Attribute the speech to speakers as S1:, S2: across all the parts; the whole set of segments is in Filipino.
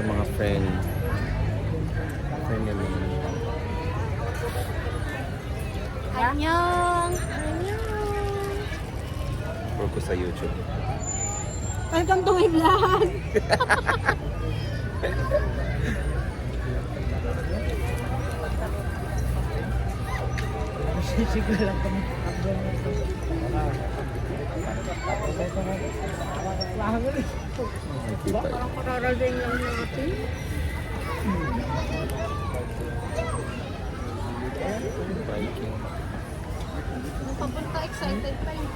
S1: Yung mga friend. Family.
S2: Annyeong! Annyeong!
S1: Puro ko sa YouTube.
S2: Welcome to my vlog!
S3: Sigla lang kami.
S1: Nakikita yun.
S2: Parang kararating lang natin.
S1: Biking.
S2: Nung papunta, excited pa yun.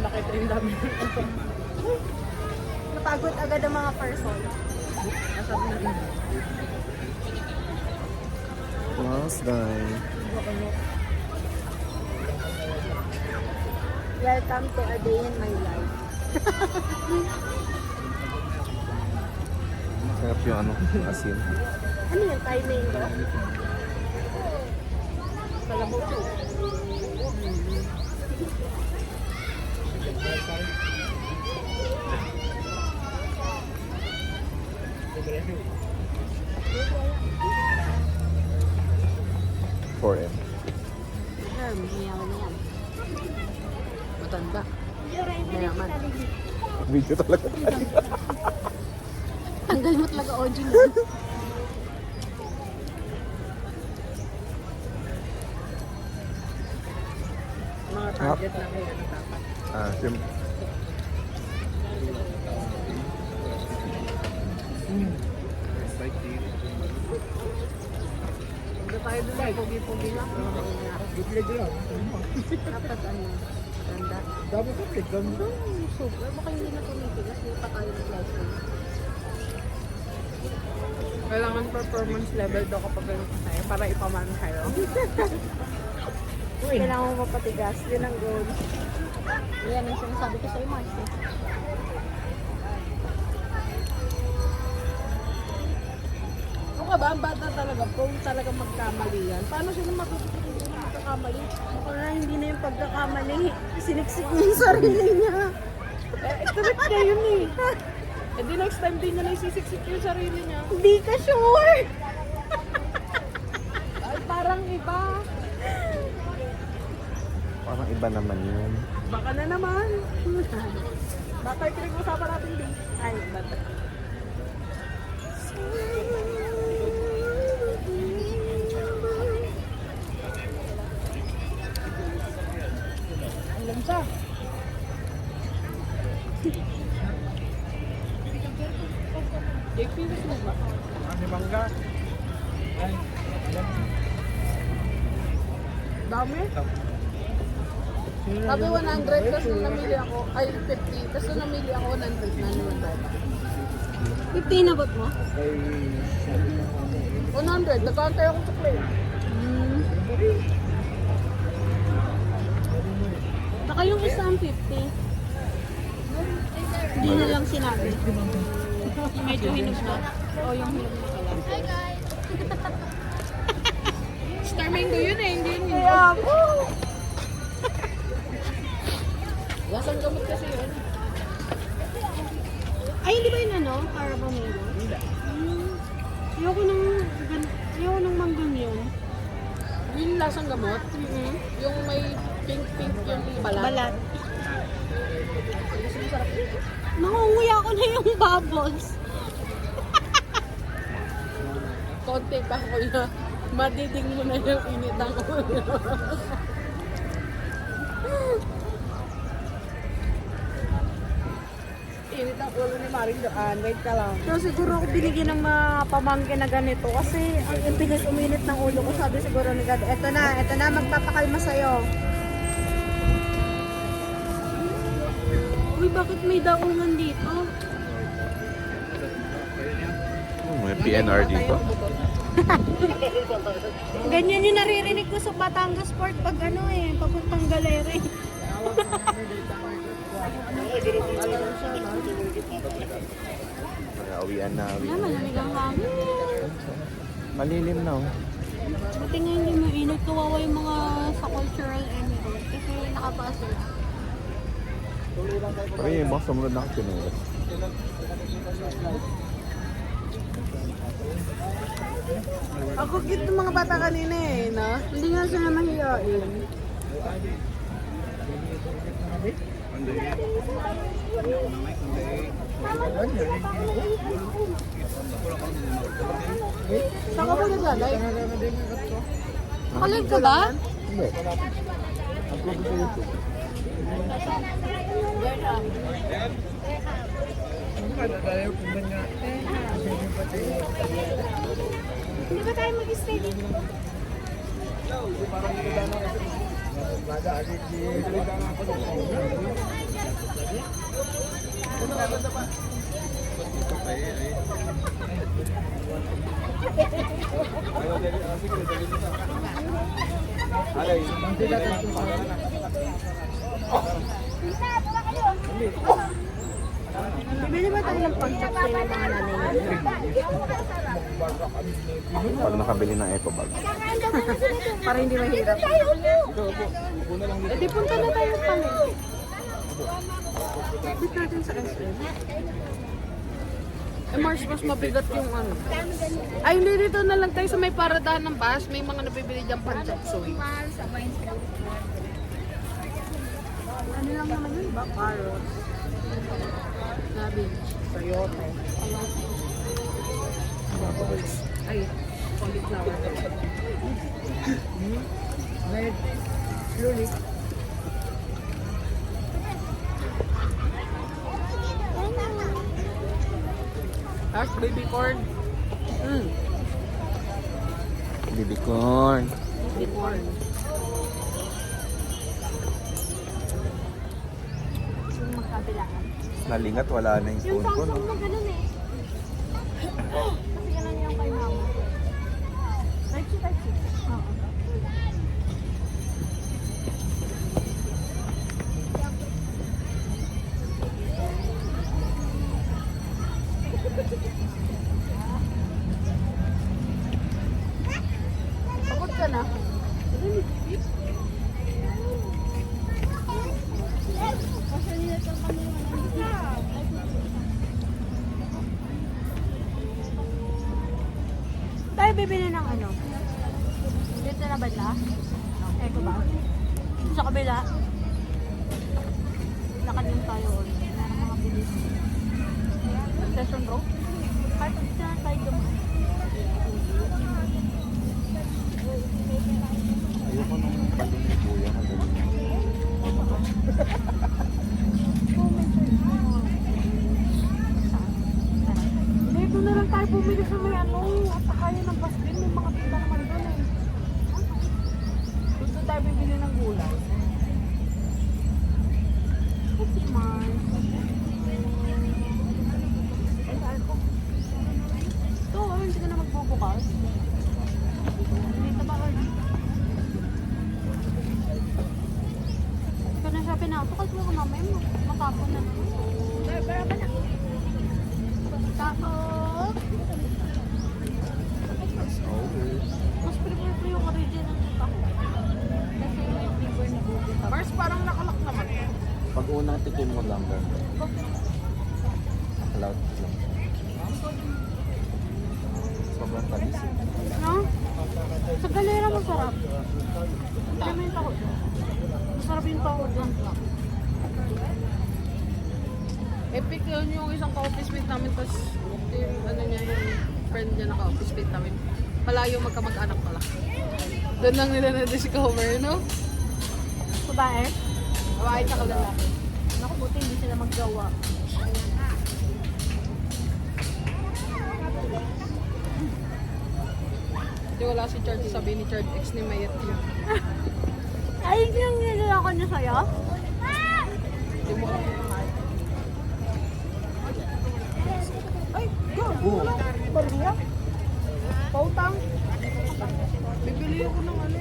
S3: Nakita yung dami.
S2: Napagod agad ang mga person.
S1: Last time.
S2: Welcome to a day in my life.
S1: Sarap yung ano, asin.
S2: Ano yung Thai mango? Kalabaw ko.
S1: Forever.
S2: Mayaman na yan.
S3: Matanda.
S2: Mayaman.
S1: Video talaga.
S2: Tanggal mo talaga audio niya.
S3: Mga target na kayo.
S1: Ah, yung...
S3: Hindi tayo doon ay pugi-pugi lang. Biblig lang.
S2: Dapat ano, ganda.
S3: Dami ko big ganda.
S2: Super. Baka hindi na tumitigas. Hindi pa tayo nag-live.
S3: Kailangan performance level daw kapag ganun tayo para ipaman kayo.
S2: Kailangan mo mapatigas. Yun ang goal. Yan ang sinasabi ko sa'yo, Mars.
S3: Ano ka ba? Ang bata talaga. Prone talaga magkamali yan. Paano sila matutunan yung magkakamali?
S2: Baka hindi na yung pagkakamali. Siniksik niya yung sarili niya.
S3: Correct na yun eh. E di next time din niya na isisiksik yung sarili niya.
S2: Hindi ka sure.
S3: Ay, parang iba.
S1: Parang iba naman yun.
S3: Baka na naman. Baka yung pinag-usapan natin din.
S2: Ay, bata.
S3: Alam siya. Jake, pinis mo ba? Ano mangga? Ay, dami? Sabi 100, tapos nung namili ako, ay 50, tapos nung namili ako 100 na naman tayo.
S2: 50 na bot mo?
S3: 100, nagkantay ako sa plate.
S2: Baka yung isa ang 50. Hindi na lang sinabi. Medyo hinog na. O yung hinog na pala. Hi guys!
S3: Star mango yun eh, hindi yun yun.
S2: Kaya po!
S3: Lasang gamot kasi yun.
S2: Ay, hindi ba yun ano? Carabao mango?
S3: Hindi.
S2: Ayoko nang manggang yun.
S3: Yung lasang gamot, yung may pink-pink yung balat.
S2: Balat.
S3: Kasi masarap yun.
S2: Nangunguya ko na yung bubbles.
S3: Konti pa ko na madiding mo na yung init ng ulo. Init ang ulo ni Maring Doan. Wait ka lang.
S2: So siguro ako binigyan ng mga pamangkin na ganito kasi ang pinis uminit ng ulo ko. Sabi siguro ni God, eto na, magpapakalma sa'yo. Uy, bakit may daungan dito?
S1: May PNR dito.
S2: Ganyan yung naririnig ko sa Batangas Port pag ano eh, papuntang galeri.
S1: Awian na,
S2: Yan,
S1: awian.
S2: malamig ang hangin.
S1: Malilim na oh.
S2: Buti nga hindi mainit, kawawa yung mga sa cultural emirate kasi nakapasok.
S1: Pero yung mga sumunod na ako pinulit.
S3: Ako cute ng mga bata kanina eh, no?
S2: Hindi nga sila mahihain.
S3: Saan ka ba naglalay?
S2: Nakalive ka ba?
S1: Hindi. Upload ko sa YouTube.
S2: Hindi ba tayo mag-stay dito? Bibili ba tayo ng pang-chop sa mga nanay?
S1: Pag nakabili ng eco bag.
S2: Para hindi mahirap. Eh di punta na tayo pala. Bit natin sa SM.
S3: Eh, Mars, mas mabigat yung ano. Ay, hindi dito na lang tayo sa may paradahan ng bus. May mga nabibili dyan pan-chop suey.
S2: Ano lang naman yun ba? Carrots.
S3: Cabbage. Sayote. Ay, cauliflower. Red. Slowly. Ash, baby corn.
S1: Baby corn.
S3: Baby corn.
S2: Yung magkabilaan.
S1: Nalingat, wala na yung
S2: Yung
S1: phone ko.
S2: Samsung
S1: No?
S2: na ganun eh. Kasi ganun yung kay mama. Type-C. Oo.
S3: Pagod ka na.
S2: Tayo bibili ng ano? Dito na ba siya? Eko ba? Sa kabila? Lakad lang tayo ulit. Meron mga bilis. Session bro? Kahit pag siya tayo dumaan.
S1: Ayoko nung balon ni Kuya. Magaling.
S3: Hindi, doon na lang tayo bumili sa may ano. At kaya ng bus din. May mga tinda naman doon eh. Doon tayo bibili ng gulay.
S2: Kasi man.
S3: Ito, hindi ka na magbubukas.
S2: Dito ba or dito? Ito na siya pinasok. Kasi mo mamaya matapon na naman. Pero ba na? Tapos,
S1: Okay.
S2: mas prefer yung original nito. Kasi yung flavor na buti.
S3: Mars, parang nakalak naman.
S1: Pag unang tikim mo lang ba? Cloud lang. Sobrang talis.
S2: No? Sa galera masarap. Hindi mo yung takot. Masarap yung takot lang.
S3: Epic yun yung isang ka-office mate namin. Tapos yung ano niya, yung friend niya na ka-office mate namin. Palayo magkamag-anak pala. Doon lang nila na-discover, no?
S2: Babae?
S3: Babae tsaka lalaki.
S2: Naku, buti hindi sila maggawa.
S3: Hindi wala si Charge, sabi ni Charge, ex ni Mayet yun.
S2: Ay, yung nilala ko niya sa'yo?
S3: Hindi mo alam yung mga. Ay, go!
S1: Oo.
S3: Bariya? Pautang? Bibili ako ng ano.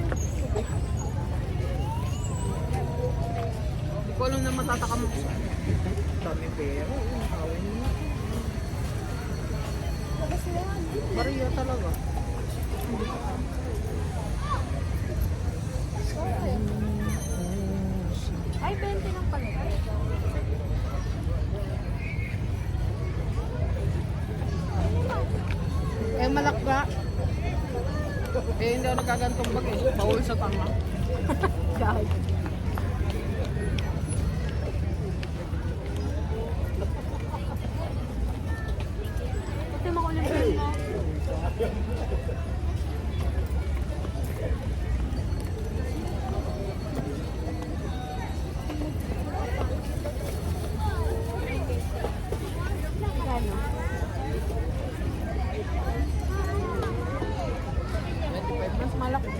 S3: Hindi ko alam na matatakam ako sa dami pera. Bariya talaga.
S2: Ay, 20 lang pala. malakga.
S3: Eh, hindi ako nagkagantong bag eh. Bawal sa tanga.
S2: Gag. Pati makulim mo. Gano?
S3: 25 mas malaki.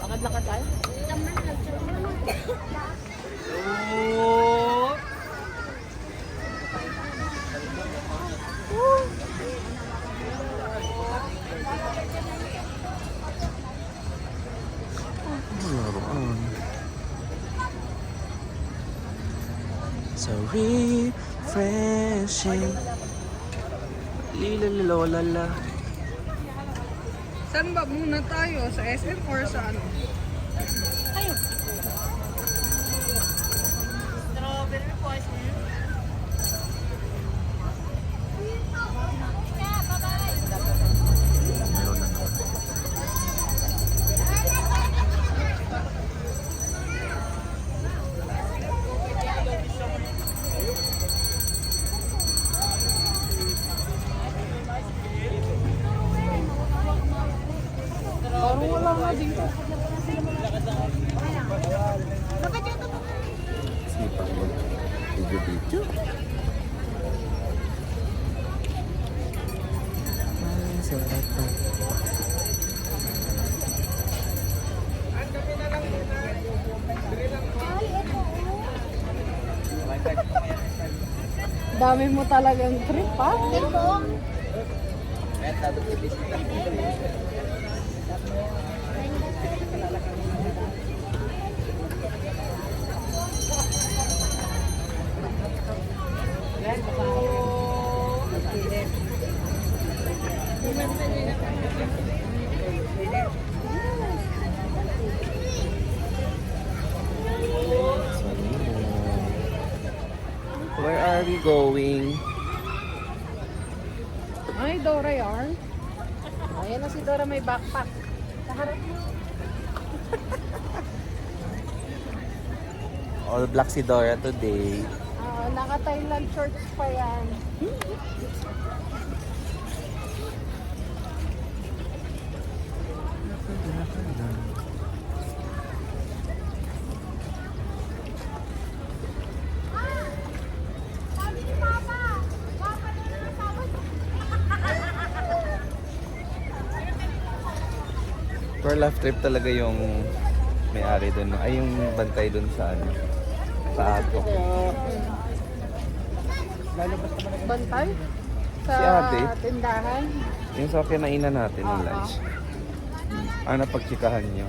S3: Lakad-lakad tayo.
S1: Laruan. So refreshing. Lilalala.
S3: Saan ba muna tayo? Sa SM or sa ano?
S2: Ayun. Strawberry poison.
S1: Meron na naman.
S3: Parang wala nga dito.
S1: Sipag mo. Video. Ay, sarap na.
S3: Dami mo talagang trip ha?
S1: Where are we going?
S3: Ay, Dora yarn. Ayan na si Dora may backpack. Sa harap mo.
S1: All black si Dora today.
S3: Naka-Thailand shorts pa yan.
S1: For love trip talaga yung may-ari doon. Ay, yung bantay doon sa ano. Sa ato.
S3: Bantay? Sa
S1: Si ate.
S3: tindahan?
S1: Yung sa kinainan natin ng lunch. Ano pagtsikahan nyo?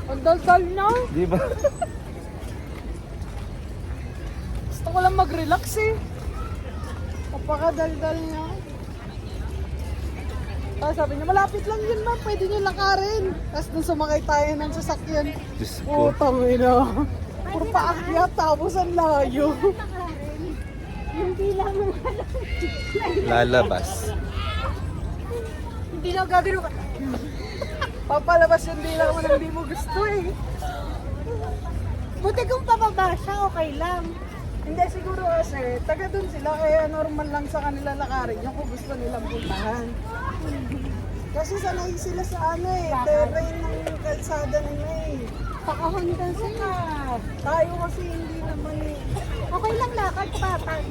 S3: Ang dal-dal na.
S1: Di ba?
S3: Gusto ko lang mag-relax eh. Napakadal-dal niya. Tapos sabi niya, malapit lang yun ma'am, pwede niyo lakarin. Tapos nung sumakay tayo ng sasakyan,
S1: Diyos ko.
S3: putang ina. Puro paakyat, tapos ang layo.
S2: Hindi lang
S1: Lalabas.
S2: Hindi lang gagano ka.
S3: Papalabas yung dila mo nang di mo gusto eh.
S2: Buti kung pababa siya, okay lang.
S3: Hindi siguro kasi, taga dun sila, kaya normal lang sa kanila lakarin yung kung gusto nilang puntahan. Kasi sanay sila sa ano eh, terrain ng kalsada nila eh.
S2: Pakahondan sila.
S3: Tayo kasi hindi naman eh.
S2: Okay lang lakad, patag.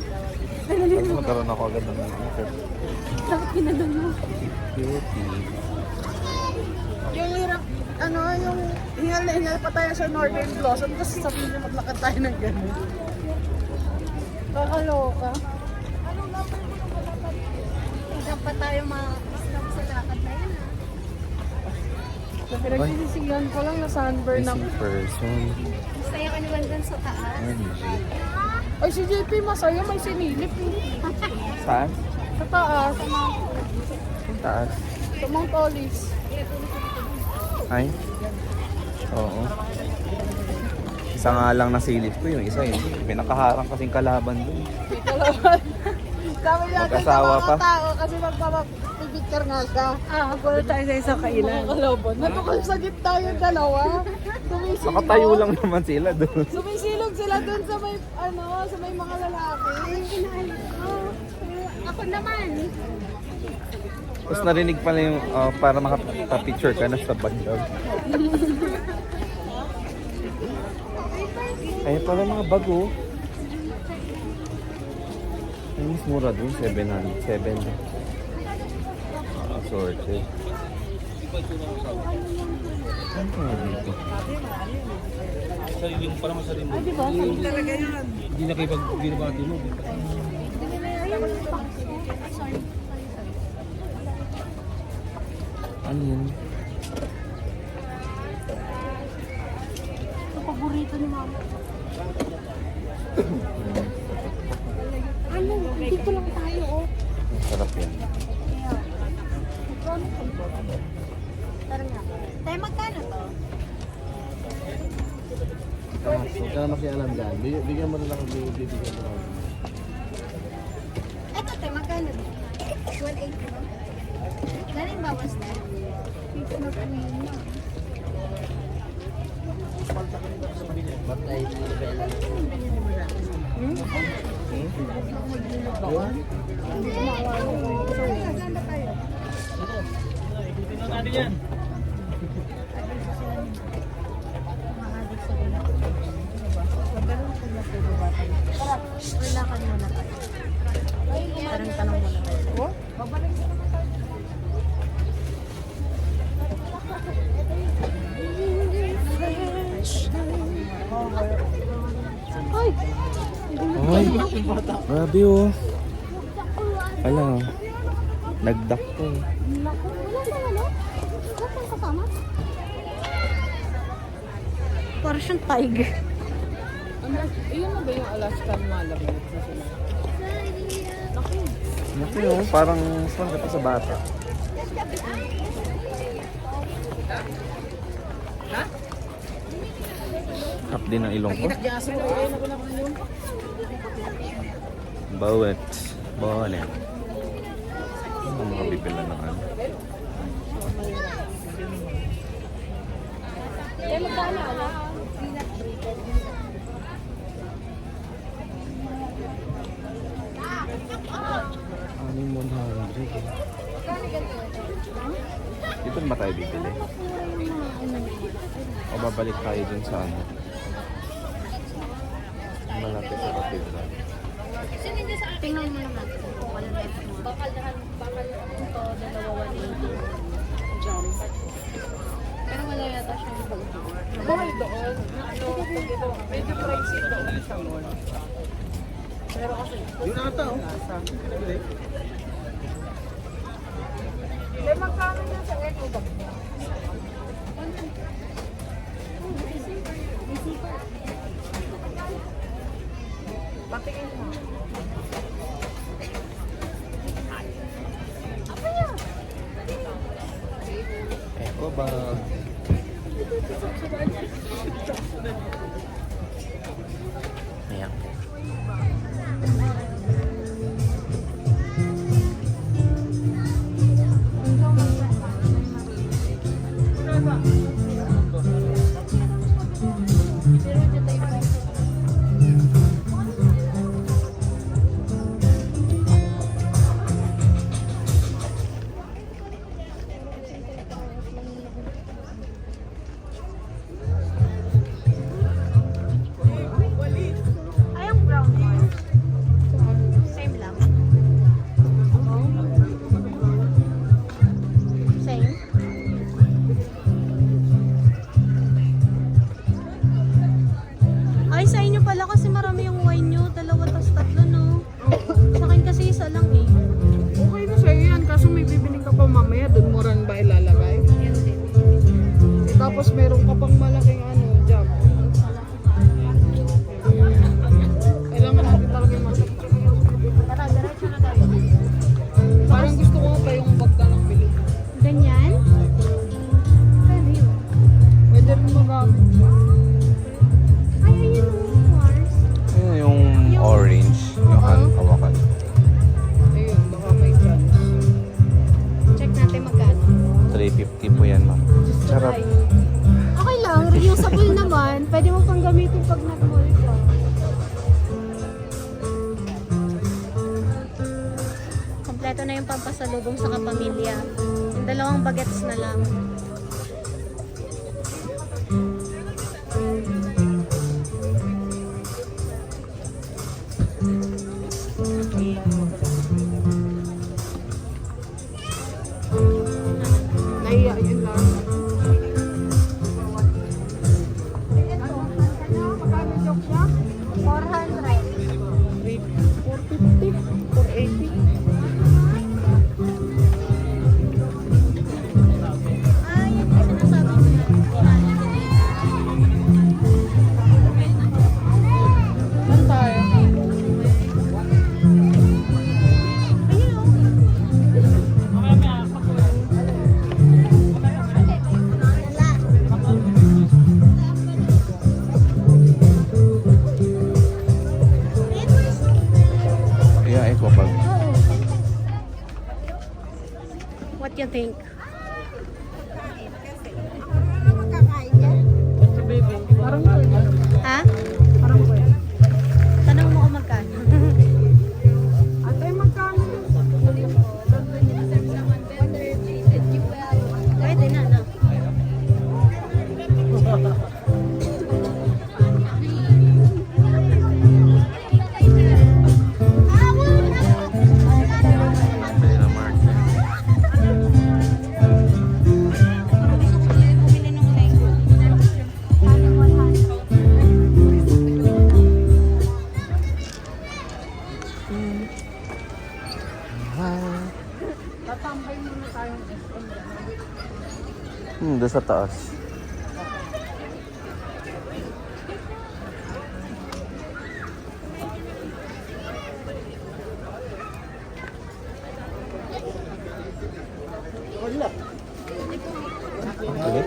S1: Tapos magkaroon ako agad ng
S2: Bakit pinadun mo?
S1: beauty.
S3: Yung hirap, ano, yung hingal na hingal pa tayo sa Northern Blossom, kasi sabihin niya maglakad tayo ng gano'n. Kakaloka.
S2: Hanggang pa tayo ma-stop sa lakad na yun.
S3: So, pinagsisisigan ko lang na sunburn ako.
S1: Missing person.
S2: Masaya ka naman dun sa taas.
S1: Energy.
S3: Ay, si JP masaya, may sinilip eh.
S1: Saan?
S3: Sa taas,
S1: Ang taas.
S3: sa Mount Olives.
S1: Ay? Oo. Isa nga lang nasilip ko, yung isa yun. Pinakaharang kasing kalaban dun.
S3: Sabi natin sa
S1: Mag-asawa
S3: mga
S1: pa.
S3: tao kasi magpapapicture nga siya.
S2: Wala tayo sa isang kailan.
S3: Kalaban. Natukol sa gitna yung dalawa. Sumisilog.
S1: Nakatayo lang naman sila dun.
S3: Sumisilog sila dun sa may, sa may mga lalaki.
S2: Ako naman.
S1: Tapos narinig pala yung para makapicture ka na sa bandog. Ay pala mga bago. Ay mas mura dun, 700. Sorte. Ano nga dito?
S4: Sarili mo, para masarili mo.
S2: Di ba?
S3: Talaga yan.
S4: Hindi na kayo binabati mo.
S1: Ano yun?
S2: Ito paborito ni mama. Ano? Dito lang tayo, oh.
S1: Sarap yan.
S2: Tara nga. Tayo magkano to?
S4: Huwag ka na makialam dyan. Bigyan mo rin ako, bibigyan mo rin ako.
S2: Eto, tayo magkano to? 180 ba? Galing bawas na. Dito na kami yun. Relakan muna tayo. Parang tanong muna tayo. Ay!
S1: Ay, grabe oh. Ala, nagdak to eh.
S2: Naku, wala sa ano? Wala siyang kasama? Parang siyang tiger.
S3: Iyon na ba yung Alaskan Malamute na sila?
S1: Naku oh, parang saan ka pa sa bata. Hap din ang ilong ko. Bawat bonet. Ano mga bibila ng ano? Ano yung 100 eh? Dito naman tayo bibili. O babalik tayo dun sa ano? Malapit sa cathedral.
S2: Tingnan mo naman kung ano na ito. Bakal ito, dalawa 180. Jam. Pero wala yata siyang ibang
S3: Mahal doon. Medyo pricey doon sa mall. Pero kasi,
S4: Yun ata oh.
S3: magkano niya sa eco bag niya? Patingin mo.
S1: Eco bag. Ayan.
S2: Ay, ang brown one. Same lang. Same. Ay, sa inyo pala kasi marami yung wine nyo. 2 tas 3, no? Sa akin kasi isa lang eh.
S3: Okay na sa'yo yan, kaso may bibiling ka pa mamaya, doon mo rin ba ilalagay?
S2: Yan din.
S3: Tapos meron ka pang malaking jam. Kailangan natin talaga yung malaki.
S2: Tara, diretso na tayo.
S3: Parang gusto ko pa yung bag ka ng bili.
S2: Ganyan? Pwede yun.
S3: Pwede rin magamit.
S2: Ay, reusable naman, pwede mo pang gamitin pag nag-mall ka. Kompleto na yung pampasalubong sa kapamilya. Yung 2 bagets na lang.
S3: Nahiya, yun lang. Magkano joke niya?
S2: 400.
S3: 450, 480.
S2: Ah, yan yung sinasabi mo na.
S3: Saan tayo?
S2: Ayun o.
S1: Yeah, eco bag.
S2: What you think?
S3: Parang pwede.
S2: Ha?
S3: Parang pwede.
S2: Tanong mo kung magkano.
S3: Ate, magkano?
S2: Pwede na, no?
S1: Bili na Mark.
S3: Tatambay muna tayong SM.
S1: Doon sa taas.
S3: Wala.
S1: Okay.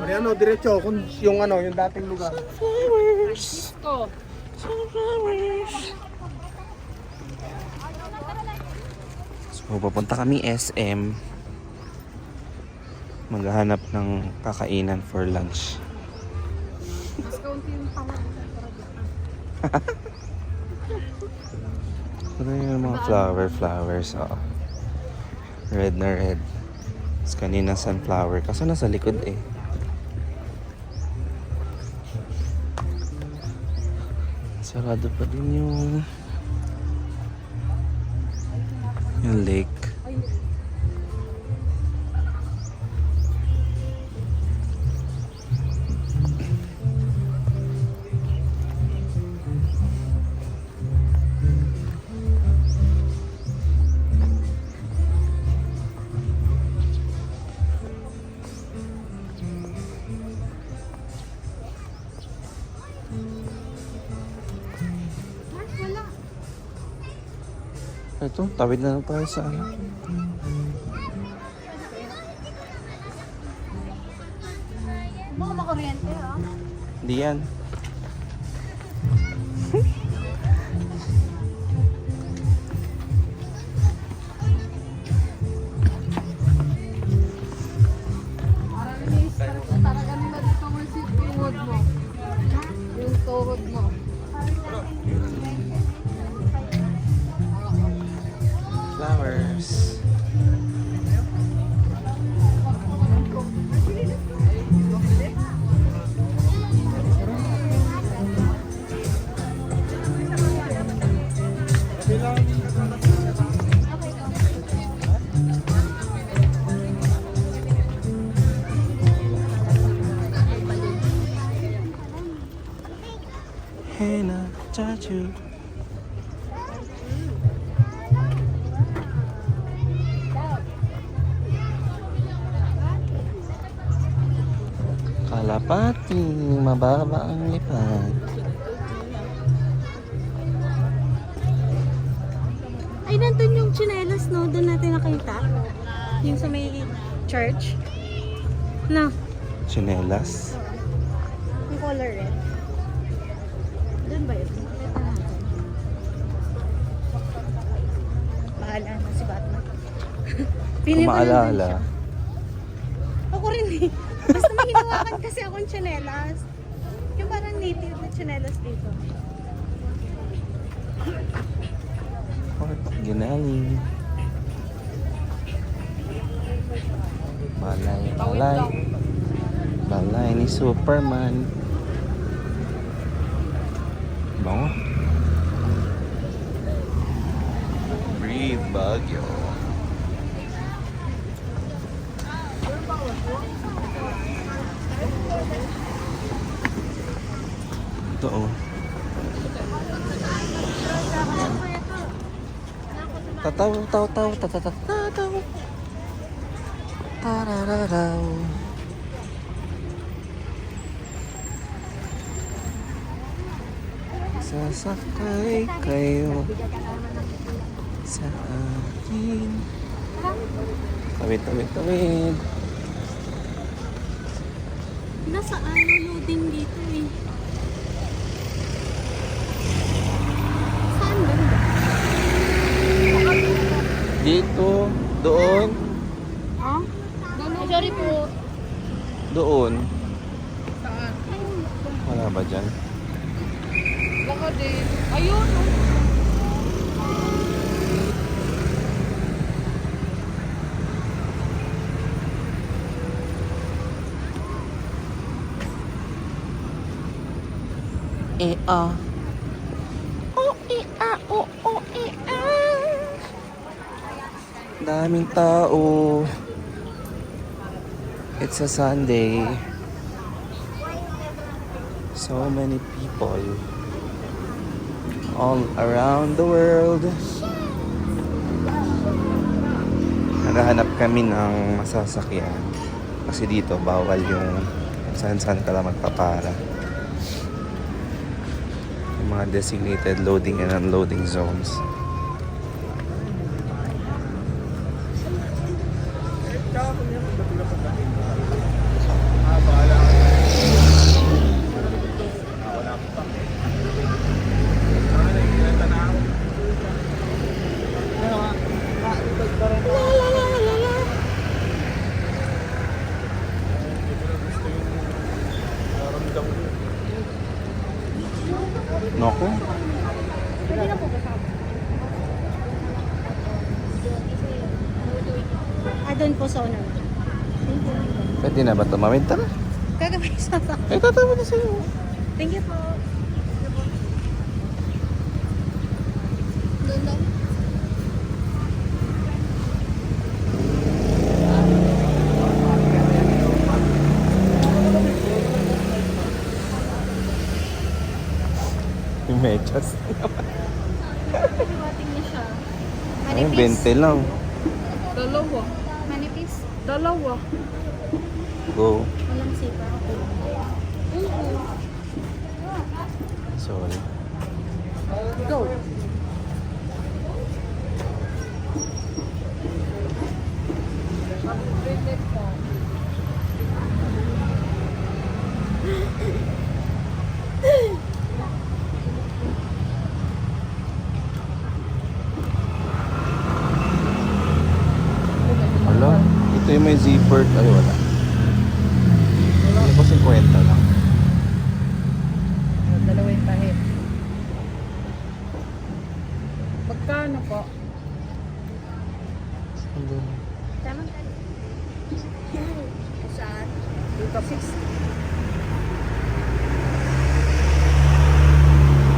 S4: Mariano, diretso kung yung ano, yung dating lugar.
S1: So, papunta kami SM. Maghahanap ng kakainan for lunch.
S3: Mas kaunti yung tawag.
S1: Ito yung mga flowers. Oh. Red na red. Tapos kanina sunflower. Kaso nasa likod eh. Sarado pa din yung lake. Ito, tawid na lang tayo sa ano.
S2: Baka makuryente, ha?
S1: Hindi yan.
S3: Parang ini-start na talaga nila dito mo si tuhod mo. Yung tuhod mo.
S1: Flowers. Henna, tattoo. Kalapati, mababa ang lipad.
S2: Ay, nandun yung tsinelas, no? Doon natin nakita. Yung sa may church. No,
S1: Chinelas.
S2: yung color red. Doon ba yun? Nakita natin. maalala si Batman.
S1: Kung
S2: Feeling ko nandun
S1: maalala.
S2: siya. Ako rin eh. Basta may hinawakan kasi akong tsinelas. Yung parang native na tsinelas dito.
S1: Fort Ginelli. Balay. Balay ni Superman. Bango. Breathe, Baguio. Ito oh. Tataw, tatataw. Tarararaw. Sasakay kayo sa akin. Tawid.
S2: Nasa ano loading dito eh. Saan ba?
S1: Dito, doon,
S2: Ha? Sorry po.
S1: doon.
S3: Saan?
S1: Wala ba dyan?
S3: Baka din. Ayun, no?
S1: Daming tao. It's a Sunday. So many people all around the world. Naghahanap kami ng masasakyan. Kasi dito bawal yung saan-saan ka lang magpapara. Yung mga designated loading and unloading zones. Noko.
S2: Pwede na po kasama. Doon po sa owner. Thank you.
S1: Pwede na ba tumawid? Tara.
S2: Gagawin sa
S1: Ay, tatawid na sa'yo.
S2: Thank you po. Doon lang.
S1: Yung medyas.
S2: Pagkawating niya siya.
S1: Ay, 20 lang.
S3: Dalawa.
S2: Manipis.
S3: Dalawa.
S1: Go.
S2: Walang sipa.
S1: Sorry.
S2: Go.
S1: Hala, ito yung may zipper. Ay, wala. Ano ko 50 lang.
S3: Dalawa yung tahit. Magkano po?
S2: Tama ka. Saan?
S3: Dito 60.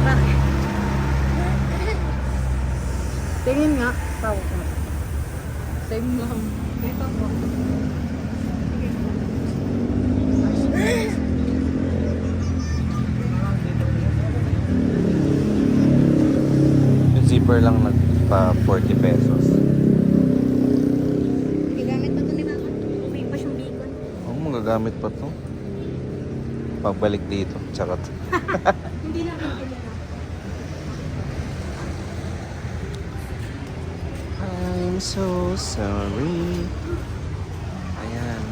S2: Bakit?
S3: Tingin nga. Tawag ko. Same lang. Dito po.
S1: Yung zipper lang nagpa 40 pesos.
S2: Gigamit pa ito ni Mama. May pa siyang bacon.
S1: Oo, magagamit pa to. Pagbalik dito. Charot.
S2: Hindi na ako na.
S1: I'm so sorry. Ayan.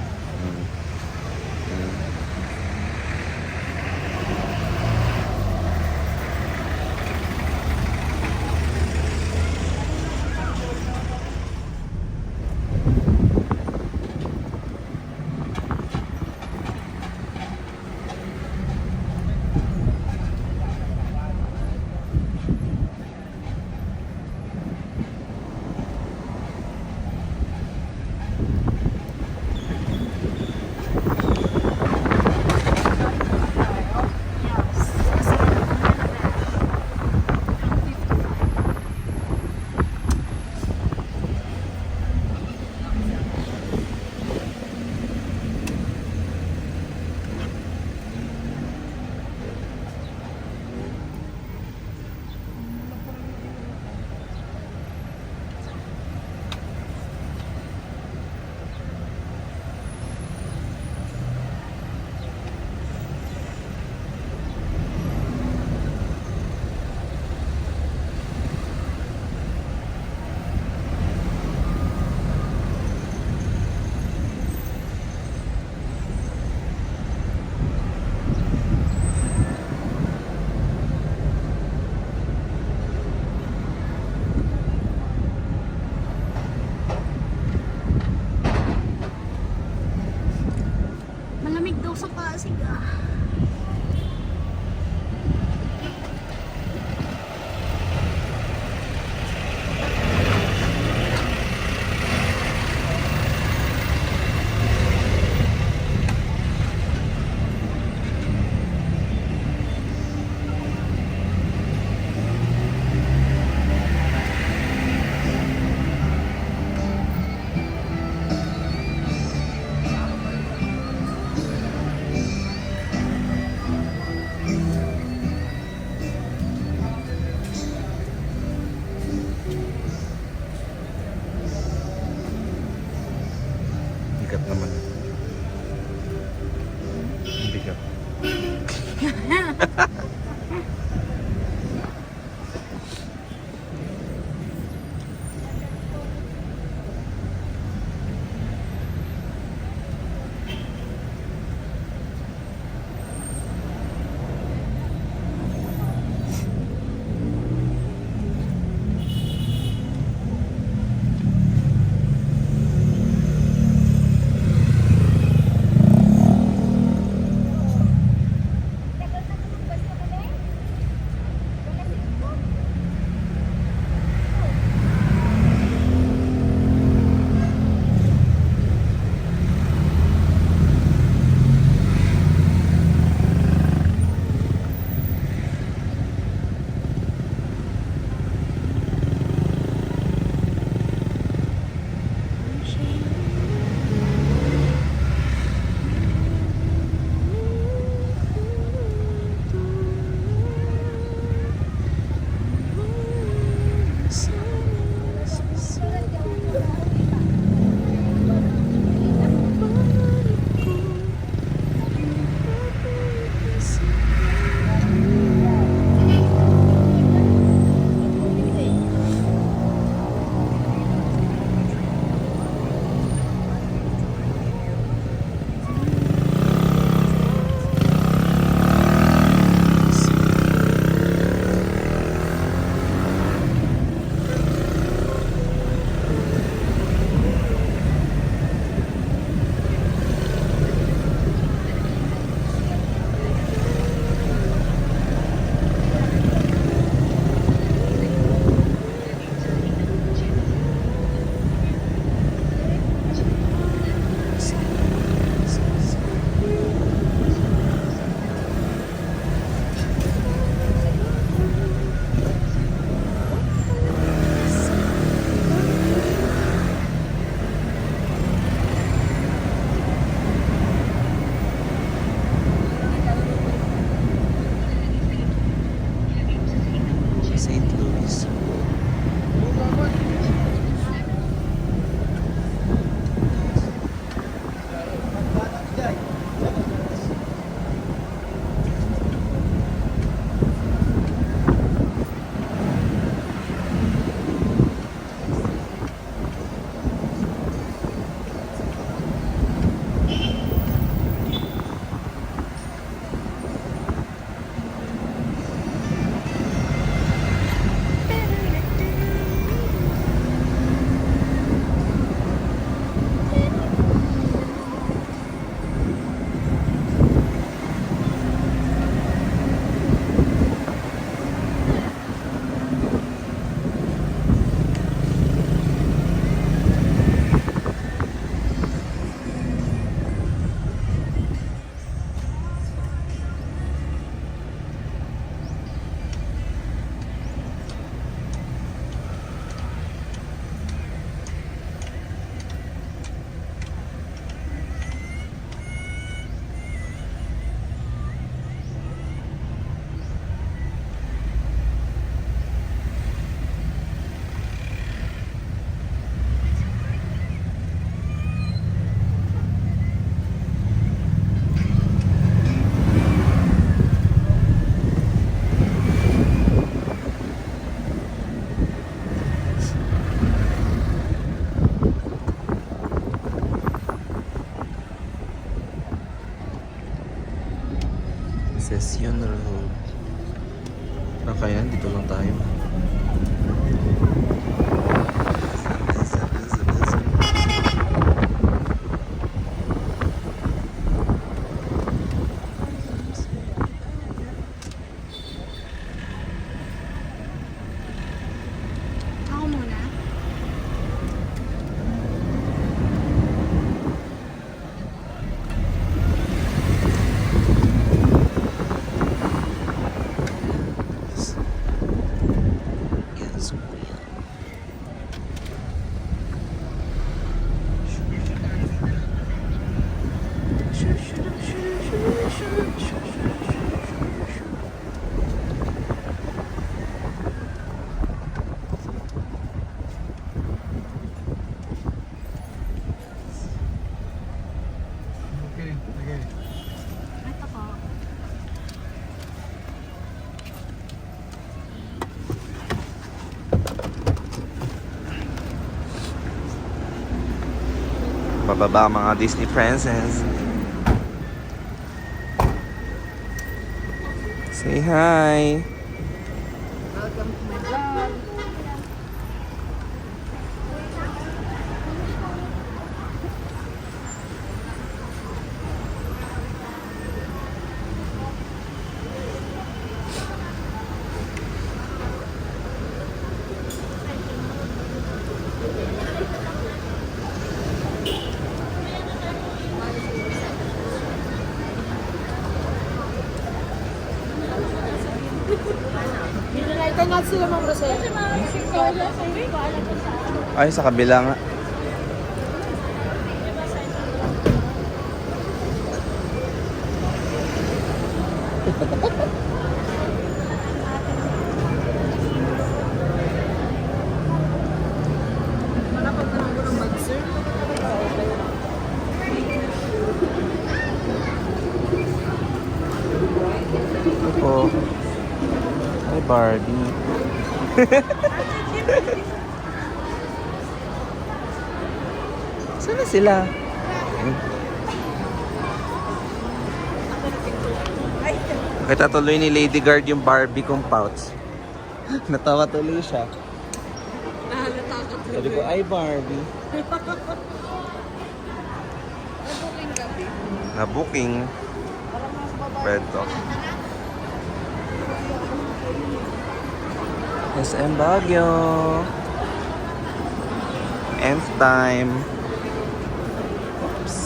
S1: Session Road. Kaya dito lang tayo.
S2: Ako muna.
S1: Yes.
S2: Ito po.
S1: Pababa ang mga Disney princess. Say hi.
S3: Welcome to my vlog. Ito nga sila mga Rosel.
S1: Ay, sa kabila nga.
S3: Nakapagtanong ko ng mag-sir.
S1: Ito po. Hi, Barbie. Saan na sila? Nakita tuloy ni Lady Guard yung Barbie kong pouch. Natawa tuloy siya. Sabi ko, ay Barbie.
S3: Nag-booking gabi.
S1: Na-booking. Pwede. SM Baguio. Nth time. Oops.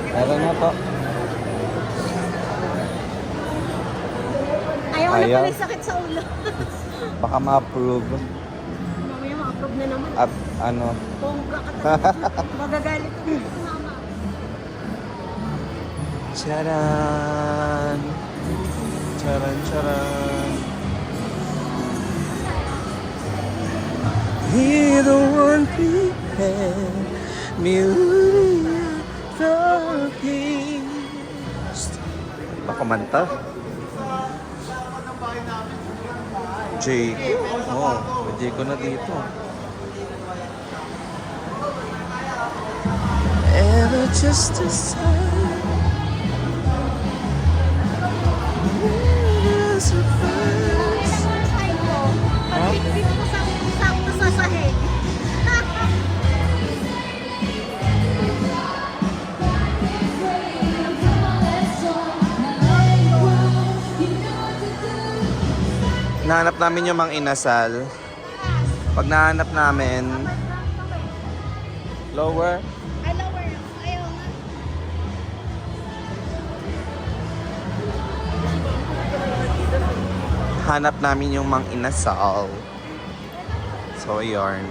S1: Tara na po.
S2: Ayaw na
S1: Ayaw.
S2: pala sakit sa ulo.
S1: Baka ma-approve.
S2: Mamaya ma-approve na naman.
S1: At ano.
S2: Bongga ka talaga. Magagalit ko sa mama.
S1: Charan! Charan, charan. He the one prepared me the peace. Ba kumanta? Jay. Oh, Jay ko na dito. Ever just a sign.
S2: Pag-bit ko sakto sa sahig.
S1: Nahanap namin yung Mang Inasal. Pag nahanap namin, lower.
S2: Ay, lower. Ayaw nga.
S1: Hanap namin yung Mang Inasal. So, ayun.